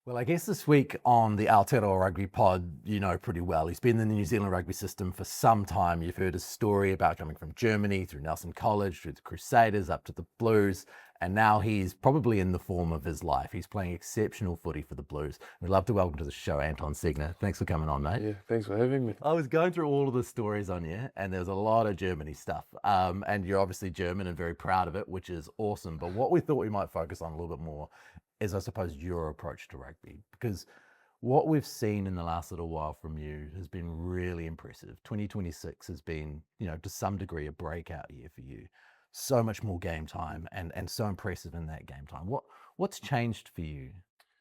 Well, I guess this week on the Aotearoa Rugby Pod, you know pretty well. He's been in the New Zealand rugby system for some time. You've heard his story about coming from Germany through Nelson College, through the Crusaders, up to the Blues, and now he's probably in the form of his life. He's playing exceptional footy for the Blues. We'd love to welcome to the show Anton Segner. Thanks for coming on, mate. Yeah, thanks for having me. I was going through all of the stories on you, and there's a lot of Germany stuff. And you're obviously German and very proud of it, which is awesome. But what we thought we might focus on a little bit more is, I suppose, your approach to rugby. Because what we've seen in the last little while from you has been really impressive. 2026 has been, to some degree, a breakout year for you. So much more game time and so impressive in that game time. What's changed for you?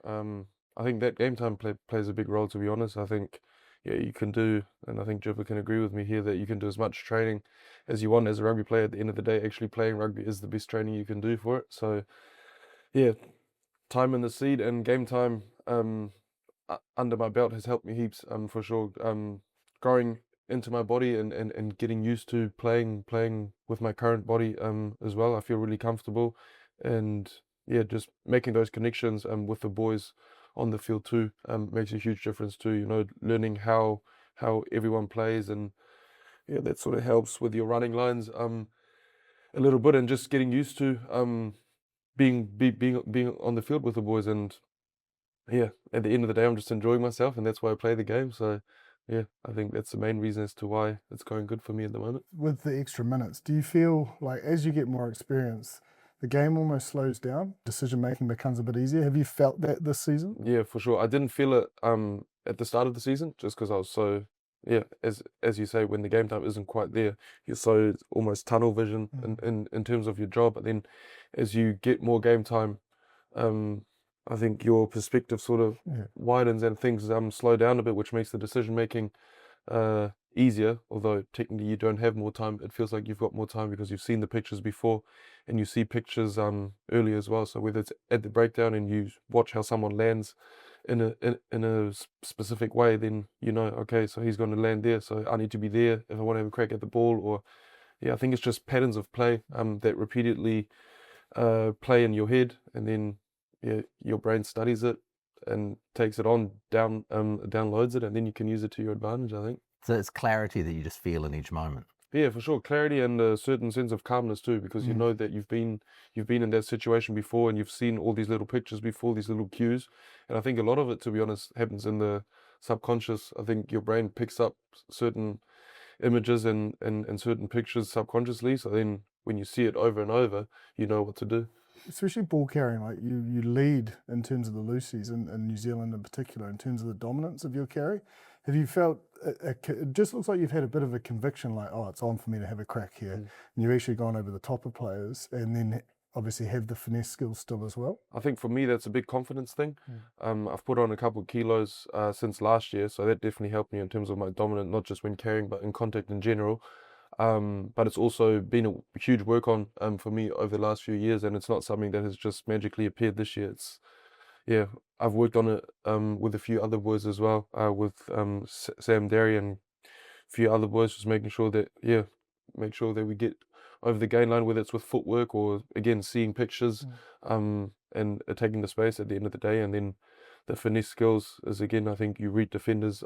I think that game time plays a big role, to be honest. I think, you can do, and I think Jibba can agree with me here, that you can do as much training as you want as a rugby player. At the end of the day, actually playing rugby is the best training you can do for it. So, yeah, time in the seat and game time under my belt has helped me heaps, for sure. Growing into my body and getting used to playing with my current body as well. I feel really comfortable, and yeah, just making those connections with the boys on the field too makes a huge difference too. Learning how everyone plays, and yeah, that sort of helps with your running lines a little bit, and just getting used to being on the field with the boys. And yeah, at the end of the day, I'm just enjoying myself, and that's why I play the game. So yeah, I think that's the main reason as to why it's going good for me at the moment. With the extra minutes, do you feel like as you get more experience, the game almost slows down, decision making becomes a bit easier? Have you felt that this season? Yeah, for sure. I didn't feel it at the start of the season, just because I was so, yeah, as you say, when the game time isn't quite there, you're so almost tunnel vision in terms of your job. But then as you get more game time, I think your perspective sort of widens, and things slow down a bit, which makes the decision making easier. Although technically you don't have more time, it feels like you've got more time because you've seen the pictures before, and you see pictures early as well. So whether it's at the breakdown and you watch how someone lands in a specific way, then okay, so he's going to land there, so I need to be there if I want to have a crack at the ball. Or yeah, I think it's just patterns of play that repeatedly play in your head, and then your brain studies it and takes it downloads it, and then you can use it to your advantage, I think. So it's clarity that you just feel in each moment. Yeah, for sure. Clarity and a certain sense of calmness too, because you know that you've been in that situation before, and you've seen all these little pictures before, these little cues. And I think a lot of it, to be honest, happens in the subconscious. I think your brain picks up certain images and certain pictures subconsciously. So then when you see it over and over, you know what to do. Especially ball carrying, like you lead in terms of the loosies in New Zealand in particular, in terms of the dominance of your carry. Have you felt, it just looks like you've had a bit of a conviction, like, oh, it's on for me to have a crack here. And you've actually gone over the top of players, and then obviously have the finesse skills still as well? I think for me, that's a big confidence thing. I've put on a couple of kilos since last year, so that definitely helped me in terms of my dominance, not just when carrying, but in contact in general. But it's also been a huge work on for me over the last few years, and it's not something that has just magically appeared this year. Yeah, I've worked on it with a few other boys as well, with Sam Derry and a few other boys, just making sure that we get over the gain line, whether it's with footwork or again seeing pictures, and taking the space at the end of the day. And then the finesse skills is, again, I think you read defenders'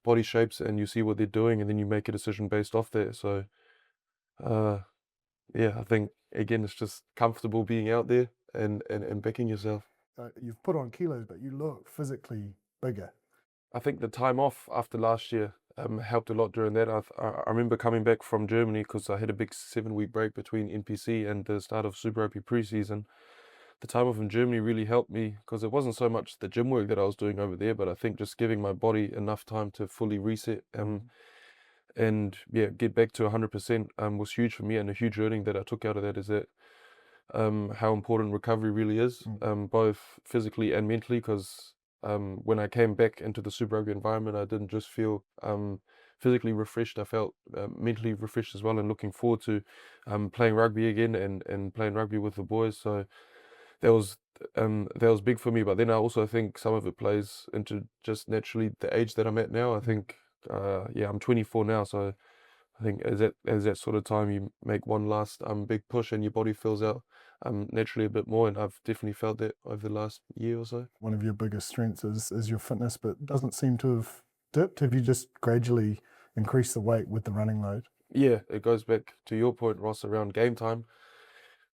body shapes and you see what they're doing, and then you make a decision based off that. So yeah, I think again it's just comfortable being out there and backing yourself. You've put on kilos, but you look physically bigger. I think the time off after last year helped a lot during that. I remember coming back from Germany because I had a big 7-week break between NPC and the start of Super Rugby preseason. The time off in Germany really helped me because it wasn't so much the gym work that I was doing over there, but I think just giving my body enough time to fully reset and get back to 100% was huge for me. And a huge learning that I took out of that is that how important recovery really is, both physically and mentally, because when I came back into the Super Rugby environment, I didn't just feel physically refreshed, I felt mentally refreshed as well, and looking forward to playing rugby again and playing rugby with the boys. So that was big for me. But then I also think some of it plays into just naturally the age that I'm at now. I think I'm 24 now, so I think as that sort of time you make one last big push and your body fills out naturally a bit more, and I've definitely felt that over the last year or so. One of your biggest strengths is your fitness, but doesn't seem to have dipped. Have you just gradually increased the weight with the running load? Yeah, it goes back to your point, Ross, around game time.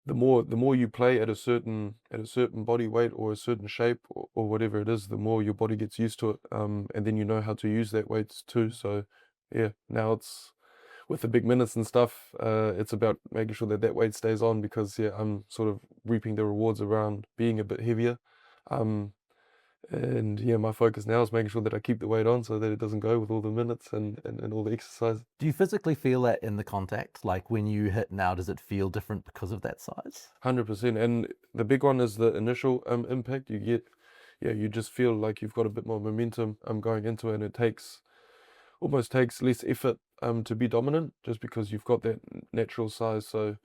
The more you play at a certain body weight or a certain shape or whatever it is, the more your body gets used to it, and then you know how to use that weight too. So yeah, now it's with the big minutes and stuff, it's about making sure that that weight stays on, because yeah, I'm sort of reaping the rewards around being a bit heavier. And yeah, my focus now is making sure that I keep the weight on so that it doesn't go with all the minutes and all the exercise. Do you physically feel that in the contact? Like when you hit now, does it feel different because of that size? 100%. And the big one is the initial impact you get. Yeah, you just feel like you've got a bit more momentum going into it, and it almost takes less effort to be dominant, just because you've got that natural size. So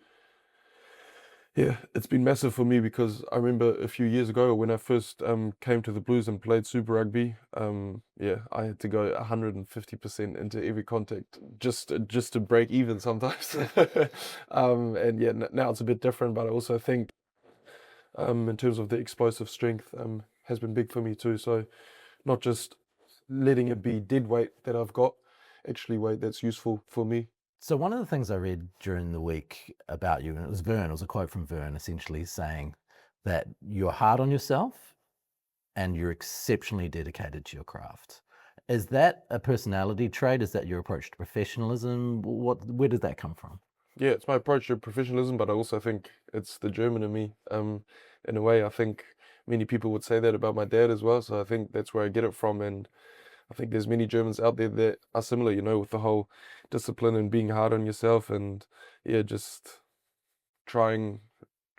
yeah, it's been massive for me, because I remember a few years ago when I first came to the Blues and played Super Rugby. Yeah, I had to go 150% into every contact just to break even sometimes. And yeah, now it's a bit different, but I also think in terms of the explosive strength has been big for me too. So not just letting it be dead weight that I've got, actually weight that's useful for me. So one of the things I read during the week about you, and it was a quote from Vern, essentially saying that you're hard on yourself and you're exceptionally dedicated to your craft. Is that a personality trait? Is that your approach to professionalism? Where does that come from? Yeah, it's my approach to professionalism, but I also think it's the German in me. In a way, I think many people would say that about my dad as well. So I think that's where I get it from, and I think there's many Germans out there that are similar, with the whole discipline and being hard on yourself, and yeah, just trying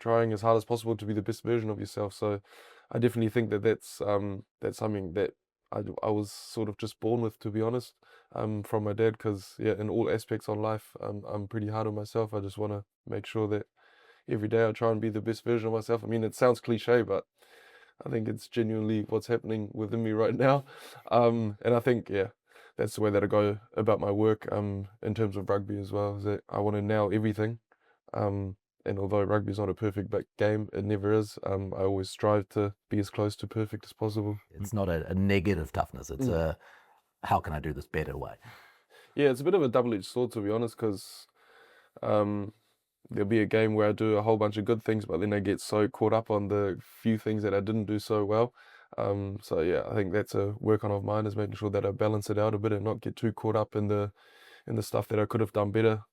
as hard as possible to be the best version of yourself. So I definitely think that that's something that I was sort of just born with, to be honest, from my dad, because yeah, in all aspects on life, I'm pretty hard on myself. I just want to make sure that every day I try and be the best version of myself. I mean, it sounds cliche, but I think it's genuinely what's happening within me right now. And I think, yeah, that's the way that I go about my work in terms of rugby as well, is that I want to nail everything. And although rugby is not a perfect game, it never is. I always strive to be as close to perfect as possible. It's not a negative toughness. It's a, how can I do this better way? Yeah, it's a bit of a double-edged sword, to be honest, because there'll be a game where I do a whole bunch of good things, but then I get so caught up on the few things that I didn't do so well. So yeah, I think that's a work on of mine, is making sure that I balance it out a bit and not get too caught up in the stuff that I could have done better.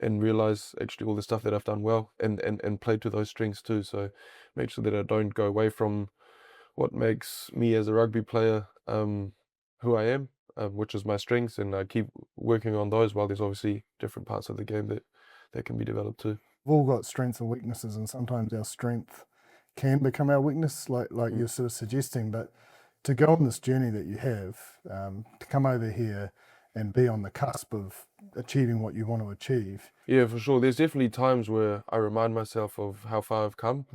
And realize actually all the stuff that I've done well, and play to those strengths too. So make sure that I don't go away from what makes me as a rugby player who I am, which is my strengths, and I keep working on those, while there's obviously different parts of the game that can be developed too. We've all got strengths and weaknesses, and sometimes our strength can become our weakness, like you're sort of suggesting. But to go on this journey that you have, to come over here and be on the cusp of achieving what you want to achieve. Yeah, for sure. There's definitely times where I remind myself of how far I've come,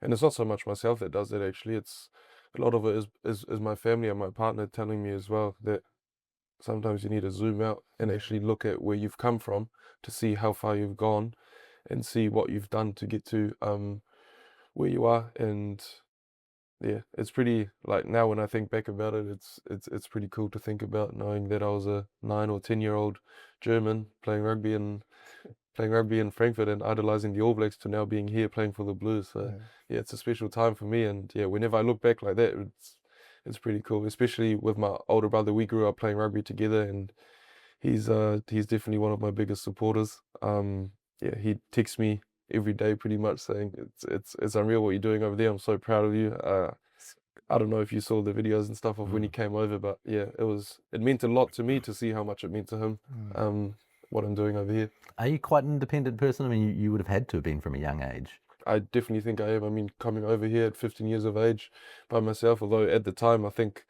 and it's not so much myself that does that. Actually, it's a lot of it is my family and my partner telling me as well that sometimes you need to zoom out and actually look at where you've come from to see how far you've gone, and see what you've done to get to where you are. And yeah, it's pretty, like, now when I think back about it, it's pretty cool to think about, knowing that I was a 9 or 10-year-old German playing rugby in Frankfurt and idolizing the All Blacks, to now being here playing for the Blues. So yeah, it's a special time for me, and yeah, whenever I look back like that, it's pretty cool. Especially with my older brother, we grew up playing rugby together, and he's definitely one of my biggest supporters. Yeah, he texts me every day pretty much saying it's unreal what you're doing over there. I'm so proud of you. I don't know if you saw the videos and stuff of when he came over, but yeah, it meant a lot to me to see how much it meant to him, what I'm doing over here. Are you quite an independent person? I mean, you would have had to have been from a young age. I definitely think I am. I mean, coming over here at 15 years of age by myself, although at the time I think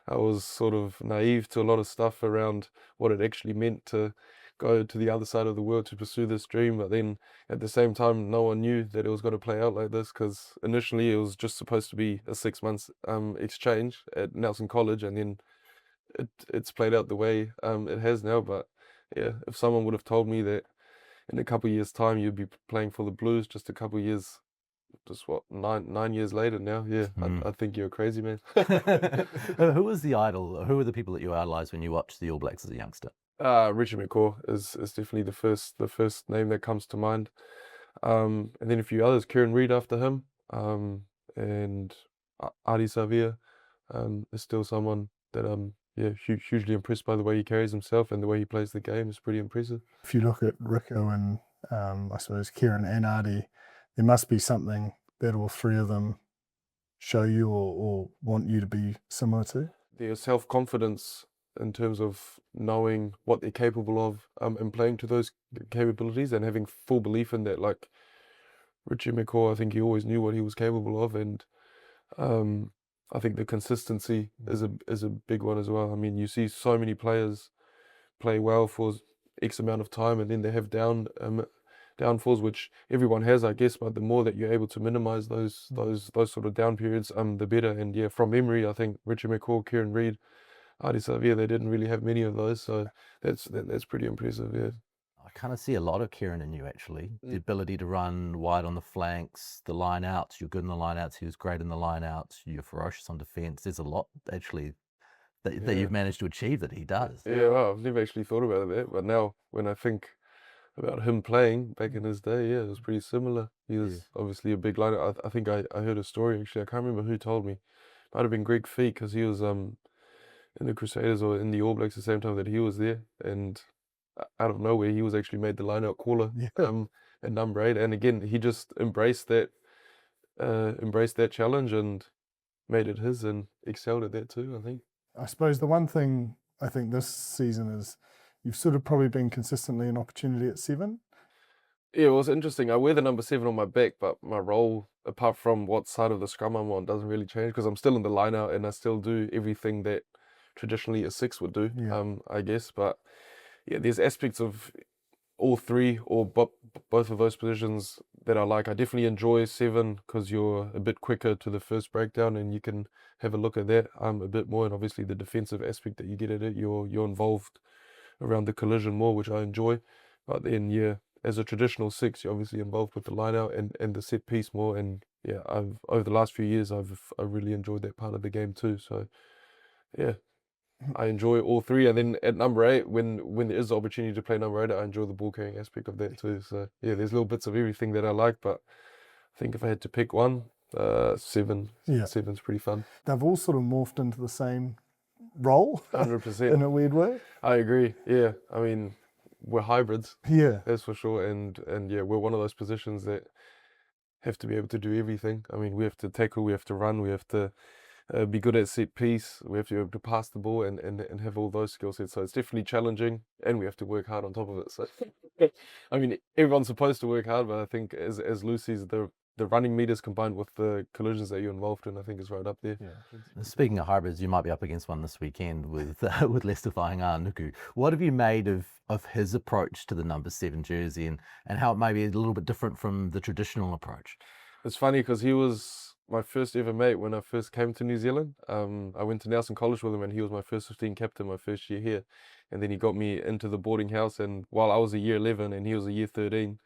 I was sort of naive to a lot of stuff around what it actually meant to go to the other side of the world to pursue this dream. But then at the same time, no one knew that it was going to play out like this, because initially it was just supposed to be a 6 months exchange at Nelson College, and then it's played out the way it has now. But yeah, if someone would have told me that in a couple of years' time you'd be playing for the Blues. Just a couple of years, just what, 9 years later now. Yeah, I think you're crazy, man. Who was the idol? Who were the people that you idolized when you watched the All Blacks as a youngster? Richie McCaw is definitely the first name that comes to mind. And then a few others. Kieran Reid after him, and Aotearoa is still someone that I'm hugely impressed by the way he carries himself and the way he plays the game. Is pretty impressive. If you look at Rico and I suppose Kieran and Artie, there must be something that all three of them show you or want you to be similar to. Their self-confidence in terms of knowing what they're capable of and playing to those capabilities and having full belief in that. Like Richie McCaw, I think he always knew what he was capable of, and I think the consistency is a big one as well. I mean, you see so many players play well for X amount of time, and then they have downfalls, which everyone has, I guess. But the more that you're able to minimize those sort of down periods, the better. And yeah, from memory, I think Richie McCaw, Kieran Reid, Aotearoa, they didn't really have many of those, so that's pretty impressive. Yeah. I kind of see a lot of Kieran in you, actually. The ability to run wide on the flanks, the line outs. You're good in the line outs. He was great in the line outs. You're ferocious on defense. There's a lot, actually, that you've managed to achieve that he does. Yeah, well, I've never actually thought about that, but now when I think about him playing back in his day, yeah, it was pretty similar. He was obviously a big liner. I think I heard a story, actually. I can't remember who told me. Might have been Greg Feet, because he was in the Crusaders or in the All Blacks at the same time that he was there, and out of nowhere he was actually made the line-out caller at number 8, and again he just embraced that challenge and made it his and excelled at that too, I think. I suppose the one thing I think this season is you've sort of probably been consistently an opportunity at 7. Yeah, it was interesting. I wear the number 7 on my back, but my role, apart from what side of the scrum I'm on, doesn't really change, because I'm still in the line-out and I still do everything that traditionally a 6 would do, I guess. But yeah, there's aspects of all three or both of those positions that I like. I definitely enjoy 7 because you're a bit quicker to the first breakdown and you can have a look at that a bit more, and obviously the defensive aspect that you get at it, you're involved around the collision more, which I enjoy. But then yeah, as a traditional 6, you're obviously involved with the line out and the set piece more, and yeah, I've over the last few years I really enjoyed that part of the game too. So yeah, I enjoy all three. And then at number 8, when there is the opportunity to play number 8, I enjoy the ball carrying aspect of that too. So yeah, there's little bits of everything that I like, but I think if I had to pick one, 7. Yeah. 7's pretty fun. They've all sort of morphed into the same role 100%. in a weird way. I agree. Yeah, I mean, we're hybrids. Yeah. That's for sure. And yeah, we're one of those positions that have to be able to do everything. I mean, we have to tackle, we have to run, we have to be good at set piece, we have to be able to pass the ball and have all those skill sets. So it's definitely challenging, and we have to work hard on top of it. So I mean, everyone's supposed to work hard, but I think as Lucy's, the running meters combined with the collisions that you're involved in, I think is right up there. Yeah. Speaking of hybrids, you might be up against one this weekend with Leicester Fainga'anuku. What have you made of his approach to the number 7 jersey and how it may be a little bit different from the traditional approach? It's funny because he was my first ever mate when I first came to New Zealand. I went to Nelson College with him, and he was my first 15 captain my first year here. And then he got me into the boarding house, and while I was a year 11 and he was a year 13,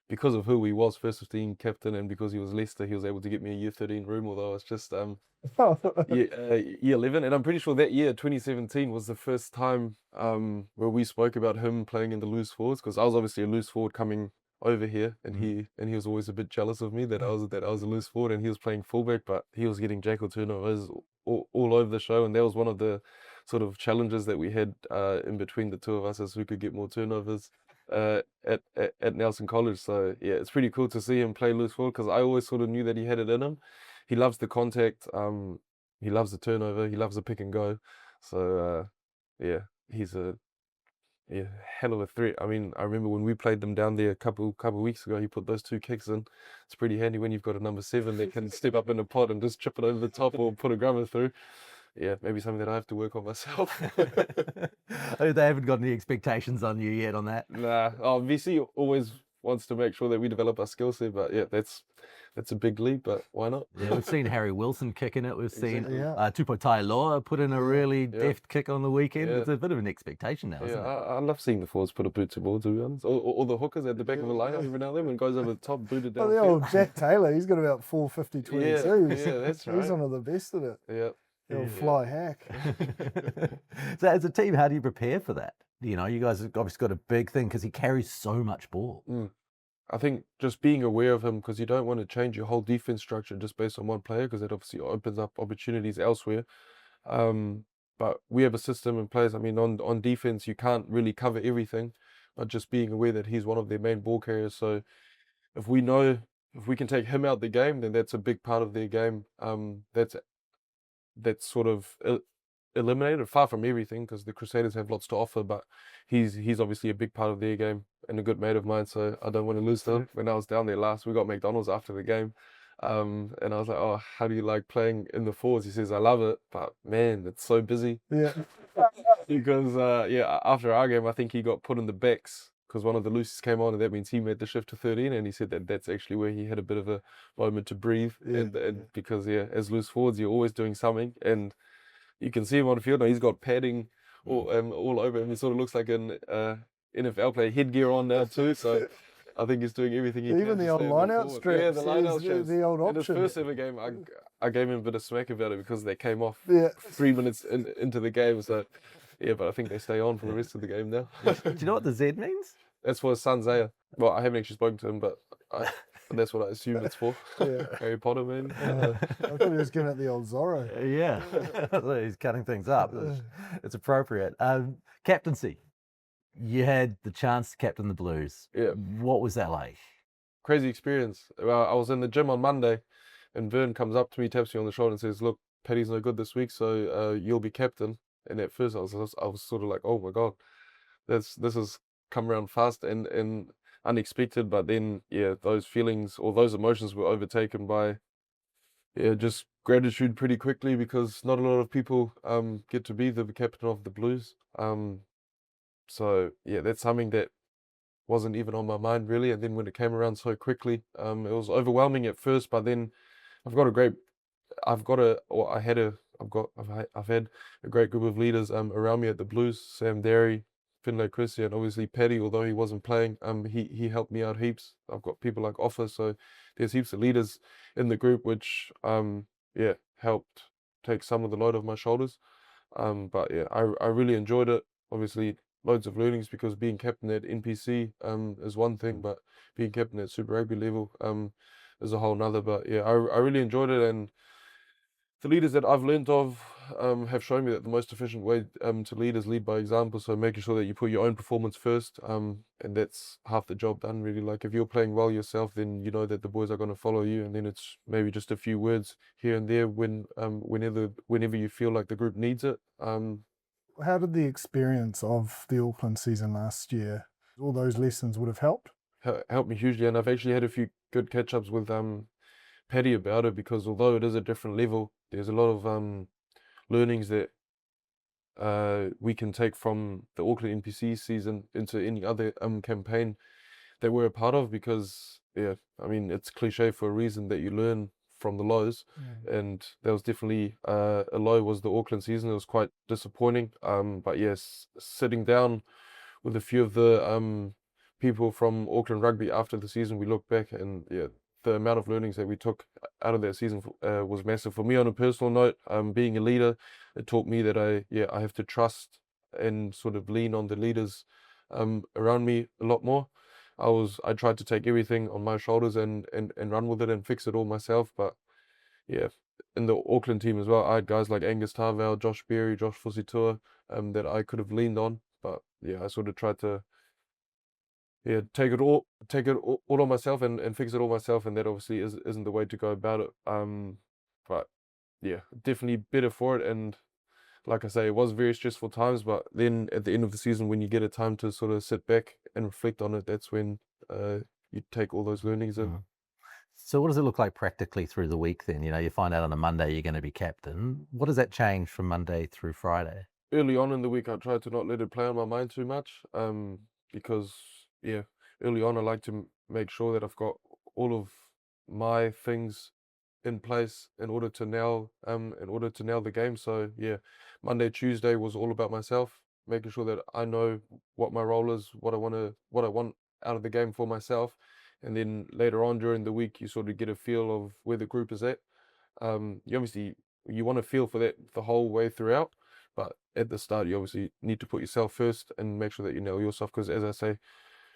because of who he was, first 15 captain, and because he was Leicester, he was able to get me a year 13 room, although I was just year 11. And I'm pretty sure that year, 2017, was the first time where we spoke about him playing in the loose forwards, because I was obviously a loose forward coming over here, and he was always a bit jealous of me that I was a loose forward and he was playing fullback, but he was getting jackal turnovers all over the show, and that was one of the sort of challenges that we had in between the two of us, as who could get more turnovers at Nelson College. So yeah, it's pretty cool to see him play loose forward, because I always sort of knew that he had it in him. He loves the contact, he loves the turnover, he loves the pick and go. So yeah, he's a hell of a threat. I mean, I remember when we played them down there a couple weeks ago, he put those 2 kicks in. It's pretty handy when you've got a number 7 that can step up in a pod and just chip it over the top or put a grummer through. Yeah, maybe something that I have to work on myself. They haven't got any expectations on you yet on that? Nah. Oh, VC always wants to make sure that we develop our skill set. But yeah, that's a big leap, but why not? Yeah, we've seen Harry Wilson kicking it. We've seen Exactly. Tupou Tailoa put in a really Yeah. deft kick on the weekend. Yeah. It's a bit of an expectation now, isn't it? I love seeing the forwards put a boot to ball, to be honest. Or the hookers at the back of the lineup every now and then when it goes over the top, booted down. Well, the old Jack Taylor, he's got about 450-22. Yeah, that's right. He's one of the best at it. Yeah. He'll fly hack. So as a team, how do you prepare for that? You know, you guys have obviously got a big thing because he carries so much ball. I think just being aware of him, because you don't want to change your whole defense structure just based on one player, because that obviously opens up opportunities elsewhere. But we have a system in place. I mean, on defense, you can't really cover everything, but just being aware that he's one of their main ball carriers. So if we can take him out the game, then that's a big part of their game. That's sort of eliminated, far from everything, because the Crusaders have lots to offer, but he's obviously a big part of their game and a good mate of mine, so I don't want to lose to him. When I was down there last, we got McDonald's after the game, and I was like, oh, how do you like playing in the fours? He says, I love it, but man, it's so busy. Yeah. Because after our game, I think he got put in the backs because one of the loosies came on, and that means he made the shift to 13, and he said that that's actually where he had a bit of a moment to breathe. And because as loose forwards, you're always doing something, and you can see him on the field now. He's got padding all over him. He sort of looks like an NFL player, headgear on now too. So I think he's doing everything he can. Even the old line-out strips. Yeah, the line-out strips. The old option. In his first ever game, I gave him a bit of smack about it because they came off 3 minutes into the game. So yeah, but I think they stay on for the rest of the game now. Do you know what the Z means? That's for his son Zaya. Well, I haven't actually spoken to him, but that's what I assume it's for. Harry Potter, man. I thought he was giving it the old Zorro. Yeah, so he's cutting things up. It's appropriate. Captaincy. You had the chance to captain the Blues. Yeah. What was that like? Crazy experience. I was in the gym on Monday, and Vern comes up to me, taps me on the shoulder, and says, "Look, Paddy's no good this week, so you'll be captain." And at first, I was sort of like, "Oh my god, this has come around fast and unexpected." But then, those feelings or those emotions were overtaken by, just gratitude pretty quickly, because not a lot of people get to be the captain of the Blues. So that's something that wasn't even on my mind really. And then when it came around so quickly, it was overwhelming at first. But then I've had a great group of leaders around me at the Blues. Sam Derry, Finlay Chrissy, and obviously Paddy, although he wasn't playing, he helped me out heaps. I've got people like Offa, so there's heaps of leaders in the group which helped take some of the load off my shoulders. But I really enjoyed it. Obviously loads of learnings, because being captain at NPC is one thing, but being captain at Super Rugby level is a whole nother. But I really enjoyed it, and the leaders that I've learned of have shown me that the most efficient way to lead is lead by example. So making sure that you put your own performance first, and that's half the job done really. Like if you're playing well yourself, then you know that the boys are going to follow you, and then it's maybe just a few words here and there whenever you feel like the group needs it. How did the experience of the Auckland season last year, all those lessons would have helped? Helped me hugely, and I've actually had a few good catch-ups with Paddy about it, because although it is a different level, there's a lot of learnings that we can take from the Auckland NPC season into any other campaign that we're a part of, because I mean, it's cliche for a reason that you learn from the lows, and there was definitely a low was the Auckland season. It was quite disappointing, but yes, sitting down with a few of the people from Auckland Rugby after the season, we look back, and the amount of learnings that we took out of that season was massive. For me, on a personal note, being a leader, it taught me that I have to trust and sort of lean on the leaders around me a lot more. I tried to take everything on my shoulders and run with it and fix it all myself. But in the Auckland team as well, I had guys like Angus Tarvell, Josh Berry, Josh Fusitua that I could have leaned on. But I sort of tried to take it all on myself and fix it all myself, and that obviously isn't the way to go about it. But definitely better for it. And like I say, it was very stressful times, but then at the end of the season, when you get a time to sort of sit back and reflect on it, that's when you take all those learnings in. So what does it look like practically through the week then? You find out on a Monday you're going to be captain. What does that change from Monday through Friday? Early on in the week, I try to not let it play on my mind too much, because early on I like to make sure that I've got all of my things in place in order to nail the game. So yeah, Monday, Tuesday was all about myself, making sure that I know what my role is, what I want out of the game for myself, and then later on during the week you sort of get a feel of where the group is at. You want to feel for that the whole way throughout, but at the start you obviously need to put yourself first and make sure that you nail yourself, because as I say,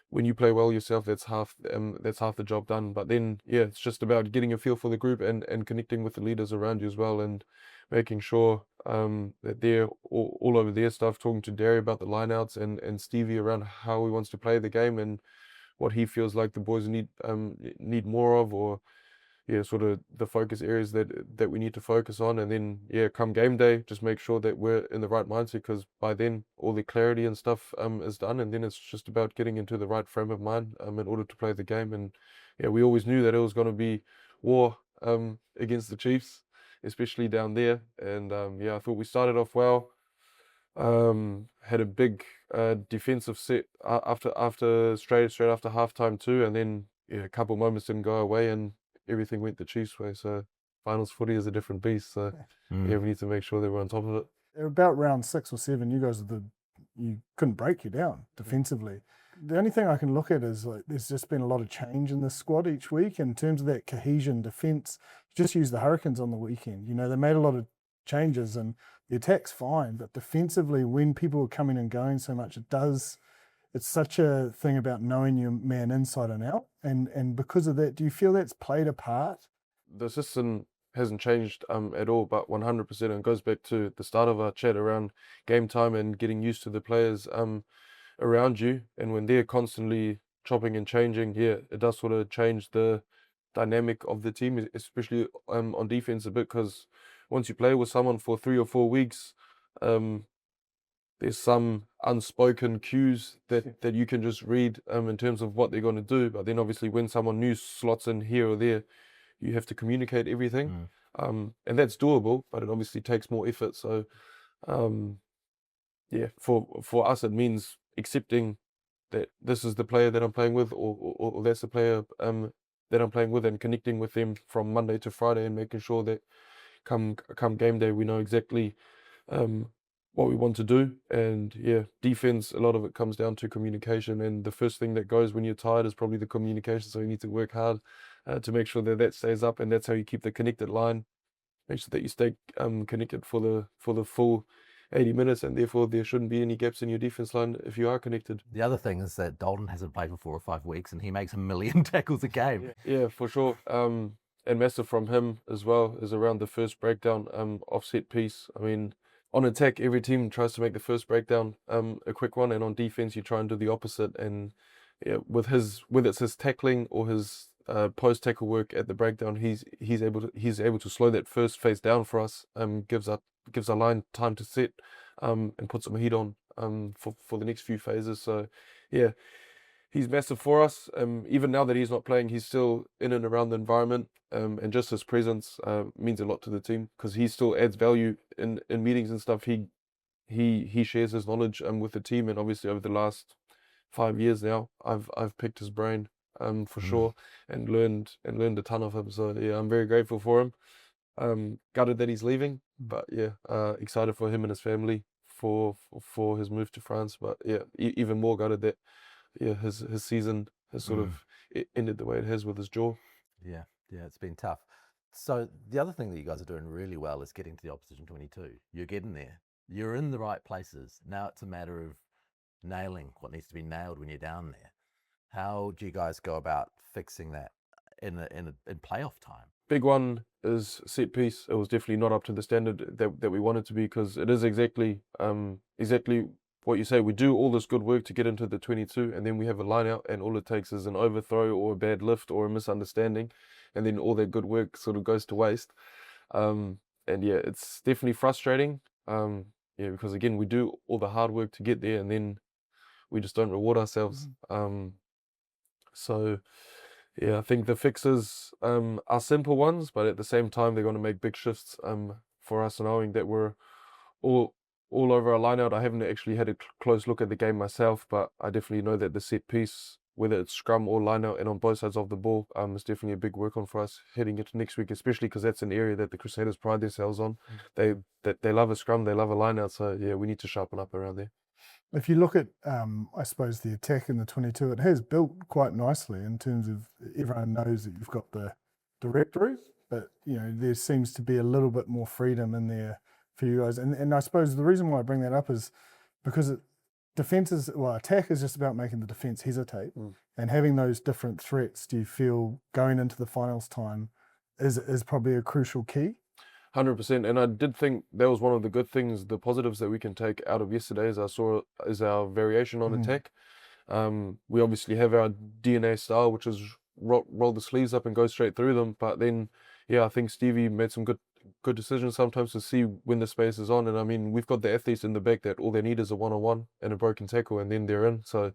when you play well yourself, that's half the job done. But then yeah, it's just about getting a feel for the group and connecting with the leaders around you as well, and making sure that they're all over their stuff, talking to Derry about the lineouts and Stevie around how he wants to play the game and what he feels like the boys need more of, or yeah, sort of the focus areas that we need to focus on. And then yeah, come game day, just make sure that we're in the right mindset, because by then all the clarity and stuff is done, and then it's just about getting into the right frame of mind in order to play the game. And yeah, we always knew that it was going to be war against the Chiefs, especially down there. And yeah, I thought we started off well. Had a big defensive set after straight after halftime too, and then yeah, a couple moments didn't go away and everything went the Chiefs' way. So finals footy is a different beast. So yeah, we need to make sure that we're on top of it. They're about round 6 or 7. You guys you couldn't break you down defensively. The only thing I can look at is like there's just been a lot of change in the squad each week in terms of that cohesion defense. Just use the Hurricanes on the weekend. You know, they made a lot of changes and the attack's fine, but defensively, when people are coming and going so much, it's such a thing about knowing your man inside and out. And because of that, do you feel that's played a part? The system hasn't changed at all, but 100%, and goes back to the start of our chat around game time and getting used to the players around you. And when they're constantly chopping and changing, yeah, it does sort of change the dynamic of the team, especially on defense a bit, because once you play with someone for 3 or 4 weeks, there's some unspoken cues that you can just read in terms of what they're going to do. But then obviously when someone new slots in here or there, you have to communicate everything. And that's doable, but it obviously takes more effort. So yeah, for us, it means accepting that this is the player that I'm playing with, or that's the player that I'm playing with, and connecting with them from Monday to Friday, and making sure that come game day we know exactly what we want to do. And yeah, defense, a lot of it comes down to communication, and the first thing that goes when you're tired is probably the communication. So you need to work hard to make sure that stays up, and that's how you keep the connected line. Make sure that you stay connected for the full 80 minutes, and therefore there shouldn't be any gaps in your defense line if you are connected. The other thing is that Dalton hasn't played for 4 or 5 weeks, and he makes 1 million tackles a game. Yeah, for sure. And massive from him as well is around the first breakdown offset piece. I mean, on attack, every team tries to make the first breakdown a quick one, and on defense, you try and do the opposite. And yeah, whether it's his tackling or his post tackle work at the breakdown, he's able to slow that first phase down for us. Gives our line time to set, and puts some heat on for the next few phases. So yeah, he's massive for us. Even now that he's not playing, he's still in and around the environment, and just his presence means a lot to the team, because he still adds value in meetings and stuff. He shares his knowledge with the team, and obviously over the last 5 years now, I've picked his brain for sure, and learned a ton of him. So yeah, I'm very grateful for him. Gutted that he's leaving, but yeah, excited for him and his family for his move to France. But yeah, even more gutted that yeah, his season has sort of ended the way it has with his jaw. Yeah, it's been tough. So the other thing that you guys are doing really well is getting to the opposition 22. You're getting there. You're in the right places. Now it's a matter of nailing what needs to be nailed when you're down there. How do you guys go about fixing that in playoff time? Big one is set piece. It was definitely not up to the standard that we wanted to be, because it is exactly what you say. We do all this good work to get into the 22, and then we have a line out, and all it takes is an overthrow or a bad lift or a misunderstanding, and then all that good work sort of goes to waste. And yeah, it's definitely frustrating. Yeah, because again, we do all the hard work to get there, and then we just don't reward ourselves. So yeah, I think the fixes are simple ones, but at the same time, they're going to make big shifts for us, knowing that we're all over our line out. I haven't actually had a close look at the game myself, but I definitely know that the set piece whether it's scrum or line out and on both sides of the ball, it's definitely a big work on for us heading into next week, especially because that's an area that the Crusaders pride themselves on. They love a scrum, they love a line out, so yeah, we need to sharpen up around there. If you look at, I suppose, the attack in the 22, it has built quite nicely in terms of everyone knows that you've got the directory, but there seems to be a little bit more freedom in there for you guys. And I suppose the reason why I bring that up is because attack is just about making the defence hesitate, and having those different threats. Do you feel going into the finals time is probably a crucial key? 100%, and I did think that was one of the good things, the positives that we can take out of yesterday, as I saw, is our variation on attack. We obviously have our DNA style, which is roll the sleeves up and go straight through them. But then, I think Stevie made some good decisions sometimes to see when the space is on. And I mean, we've got the athletes in the back that all they need is a one-on-one and a broken tackle, and then they're in. So,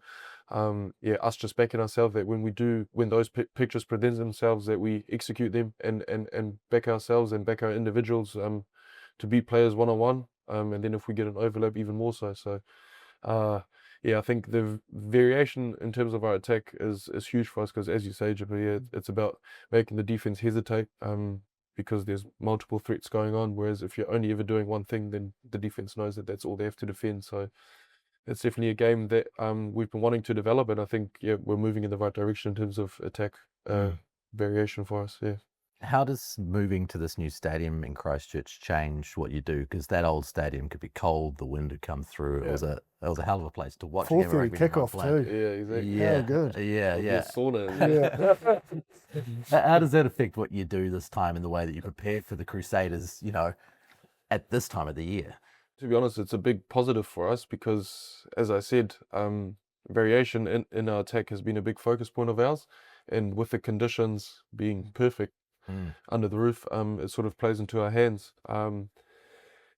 us just backing ourselves that when those pictures present themselves, that we execute them and back ourselves and back our individuals to beat players one-on-one. And then if we get an overlap, even more so. So, I think the variation in terms of our attack is huge for us because, as you say, Jipper, it's about making the defense hesitate because there's multiple threats going on. Whereas if you're only ever doing one thing, then the defense knows that that's all they have to defend. So it's definitely a game that we've been wanting to develop, and I think we're moving in the right direction in terms of attack variation for us. Yeah. How does moving to this new stadium in Christchurch change what you do? Because that old stadium could be cold, the wind would come through. It was a hell of a place to watch. 4:30 kickoff too. Yeah, exactly. Yeah, good. Yeah. Sauna. How does that affect what you do this time in the way that you prepare for the Crusaders? At this time of the year. To be honest, it's a big positive for us because, as I said, variation in our attack has been a big focus point of ours, and with the conditions being perfect under the roof, it sort of plays into our hands. And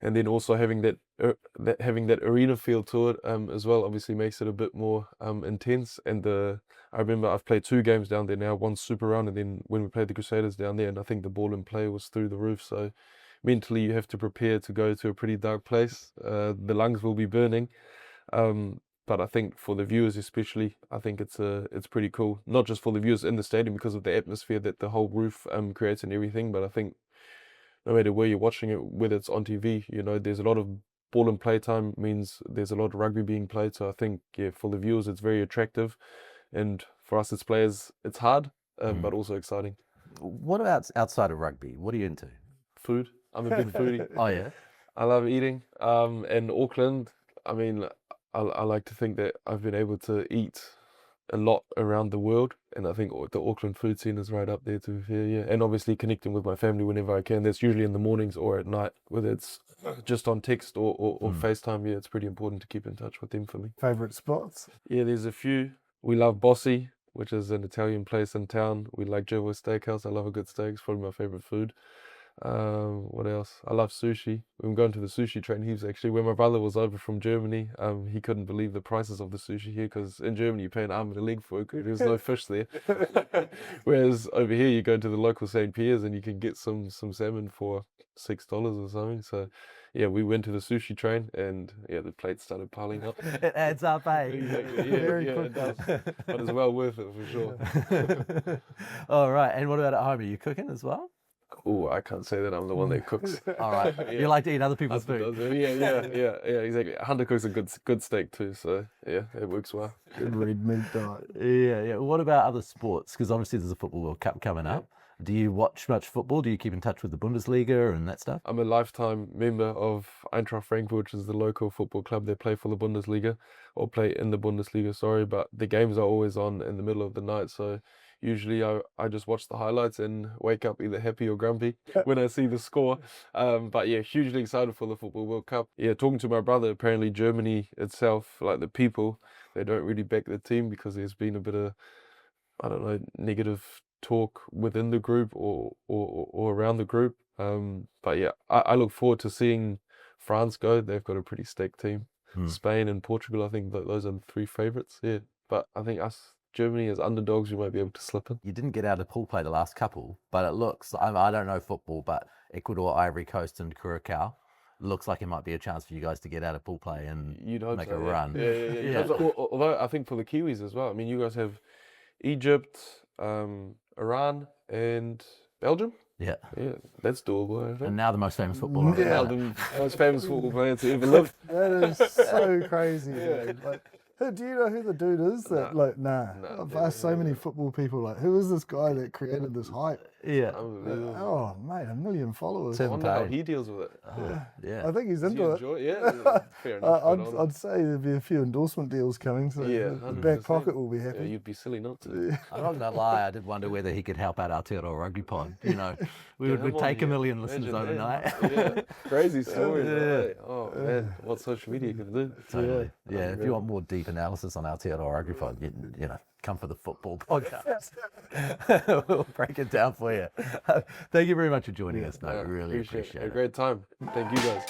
then also having that arena feel to it as well obviously makes it a bit more intense. And I remember I've played 2 games down there now, one super round, and then when we played the Crusaders down there, and I think the ball in play was through the roof. So mentally you have to prepare to go to a pretty dark place. The lungs will be burning. But I think for the viewers especially, I think it's pretty cool. Not just for the viewers in the stadium because of the atmosphere that the whole roof creates and everything, but I think no matter where you're watching it, whether it's on TV, there's a lot of ball and play time, means there's a lot of rugby being played. So I think, for the viewers, it's very attractive. And for us as players, it's hard, but also exciting. What about outside of rugby? What are you into? Food. I'm a big foodie. Oh, yeah? I love eating. In Auckland, I mean, I like to think that I've been able to eat a lot around the world, and I think the Auckland food scene is right up there too. Yeah. And obviously connecting with my family whenever I can. That's usually in the mornings or at night, whether it's just on text or FaceTime. Yeah, it's pretty important to keep in touch with them for me. Favourite spots? Yeah, there's a few. We love Bossi, which is an Italian place in town. We like Joe Steakhouse. I love a good steak. It's probably my favourite food. What else? I love sushi. We've been going to the sushi train heaps actually. When my brother was over from Germany, he couldn't believe the prices of the sushi here because in Germany you pay an arm and a leg for it. There's no fish there. Whereas over here you go to the local St. Pierre's and you can get some salmon for $6 or something. So yeah, we went to the sushi train and the plates started piling up. It adds up, eh? Exactly. Yeah, it does. But it's well worth it for sure. All right. And what about at home? Are you cooking as well? Oh, I can't say that I'm the one that cooks. All right. You like to eat other people's Husband food. does. Yeah, exactly. Hunter cooks a good steak too, so yeah, it works well. Good red meat diet. Yeah. What about other sports? Because obviously there's a Football World Cup coming up. Do you watch much football? Do you keep in touch with the Bundesliga and that stuff? I'm a lifetime member of Eintracht Frankfurt, which is the local football club. They play for the Bundesliga, or play in the Bundesliga, sorry, but the games are always on in the middle of the night, so usually I just watch the highlights and wake up either happy or grumpy when I see the score. But yeah, hugely excited for the Football World Cup. Yeah, talking to my brother, apparently Germany itself, like the people, they don't really back the team because there's been a bit of, I don't know, negative talk within the group or around the group. But yeah, I look forward to seeing France go. They've got a pretty stacked team. Spain and Portugal, I think those are the 3 favourites. Yeah, but I think us, Germany, as underdogs, you might be able to slip in. You didn't get out of pool play the last couple, but it looks, I don't know football, but Ecuador, Ivory Coast and Curacao, looks like it might be a chance for you guys to get out of pool play and You'd hope make so, a yeah. run. Yeah. Although I think for the Kiwis as well, I mean, you guys have Egypt, Iran, and Belgium. Yeah. Yeah, that's doable, I think. And now the most famous footballer. on the Now planet. the most famous football player to ever live. That is so crazy, dude. Like, do you know who the dude is? That Nah, I've asked so many football people, like, who is this guy that created this hype? Yeah. Unbelievable. Oh, mate, 1 million followers. I Tim wonder how Payne. he deals with it. Yeah. I think he's Does he into it. enjoy it? Yeah, fair enough. good on him. I'd say there'd be a few endorsement deals coming, so Yeah, the back 100%. pocket will be Yeah, happy. you'd be silly not to. I'm not gonna lie, I did wonder whether he could help out Aotearoa Rugby Pod. You know, we Get would him on, take 1 yeah. million listeners Imagine that. overnight. Yeah, crazy story. Yeah. Oh man, what social media can do. Totally. Yeah, if you want more deep analysis on Aotearoa Rugby Pod, you know, come for the football podcast. We'll break it down for you. Thank you very much for joining us, mate. Really appreciate A it. great time. Thank you guys.